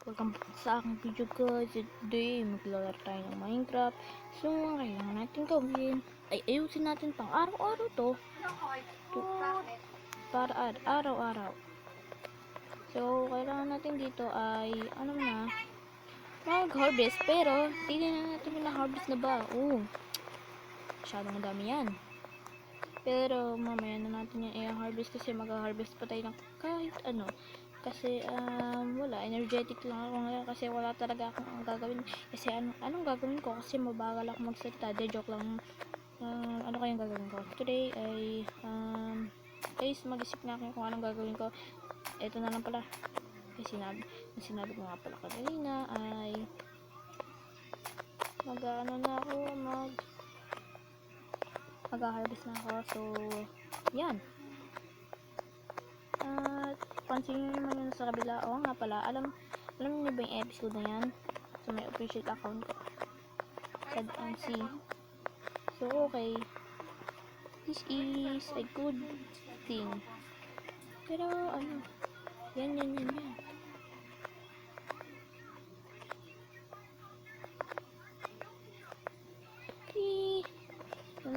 Welcome back sa aking video guys. Today, maglalaro tayo ng Minecraft. So, ang kailangan natin gawin ay ayusin natin pang araw-araw to. Para araw-araw. So, kailangan natin dito ay, mag-harvest. Pero, tignan natin kung na-harvest na ba. Masyadong dami yan. Pero, mamaya na natin yan i-harvest kasi mag-harvest pa tayo ng kahit ano. Kasi wala, energetic lang ako ngayon kasi wala talaga akong gagawin. Kasi anong gagawin ko kasi mabagal ako magsalita. De joke lang. Ano kayang gagawin ko? Today ay guys, mag-isip na ako kung anong gagawin ko. Ito na lang pala. Sinabi ko nga pala kanina ay mag-harvest na ako. So, yan. Pansinin nyo naman yun sa kabila. Oo nga pala, alam niyo ba yung episode na yan? So, may official account ko. ZMC. So, okay. This is a good thing. Pero, yan.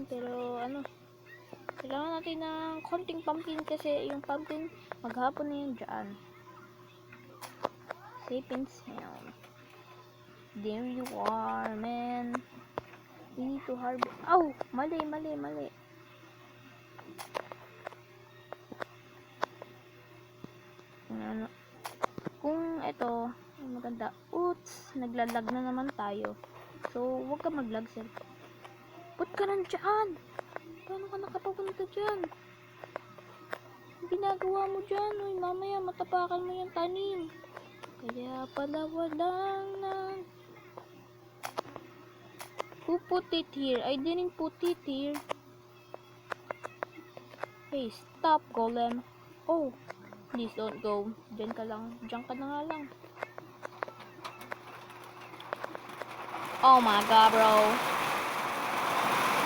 Pero, kailangan natin ng konting pumpkin kasi yung pumpkin maghapon na yun dyan. Safe and sound. There you are, man. We need to harvest. Oh! Mali. Kung ito, maganda. Oops! Naglalag na naman tayo. So, huwag ka maglag, sir. Put ka lang dyan! Paano ka nakapapunta dyan? Ginagawa mo dyan, mamaya matapakan mo yung tanim. Kaya pala walang Who put it here? I didn't put it here. Hey, stop, golem. Oh, please don't go. Diyan ka na nga lang. Oh my god, bro.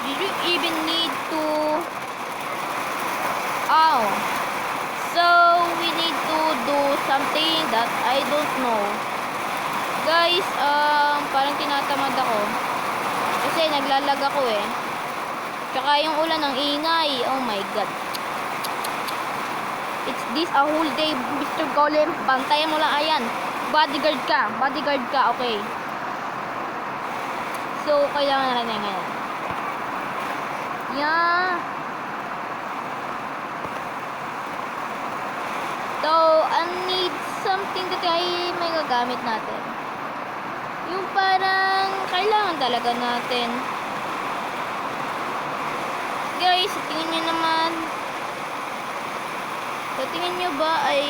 Did you even need to... Oh. So, we need to do something that I don't know. Guys, parang tinatamad ako. Kasi naglalag ako eh. Tsaka yung ulan ng ingay. Oh my god. It's this a whole day, Mr. Golem. Bantayan mo lang, ayan. Bodyguard ka, okay. So, kailangan natin ngayon. Yeah. So, I need something that ay may gagamit natin. Yung parang kailangan talaga natin. Guys, tingin nyo naman. So, tingin nyo ba ay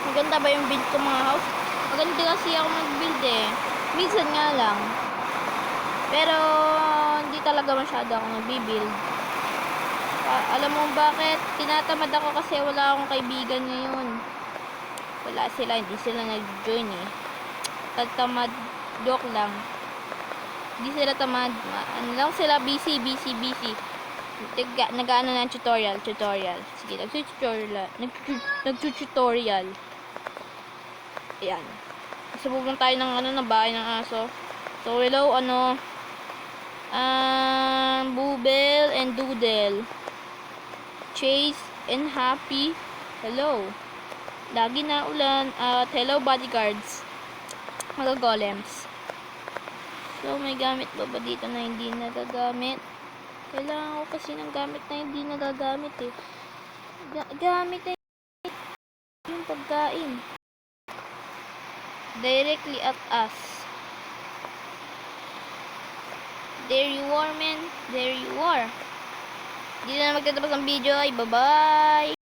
maganda ba yung build ko mga house? Maganda kasi ako mag-build eh. Minsan nga lang. Pero, hindi talaga masyado ako nag-build. Alam mo bakit? Tinatamad ako kasi wala akong kaibigan ngayon. Wala sila, hindi sila nag-join eh. Tamad, joke lang. Hindi sila tamad. Ano lang sila, busy. Nag-ano na tutorial. Sige, nag-tutorial. Ayan. Kasi pupunta tayo ng bahay ng aso. So, hello, Bubel and Doodle. Chase and Happy. Hello. Lagi na ulan. At hello, bodyguards. Mga golems. So, may gamit ba dito na hindi nagagamit? Kailangan ko kasi ng gamit na hindi nagagamit eh. Gamit na yung pagkain. Directly at us. There you are, man. There you are. Dito na magtatapos ang video. Bye-bye.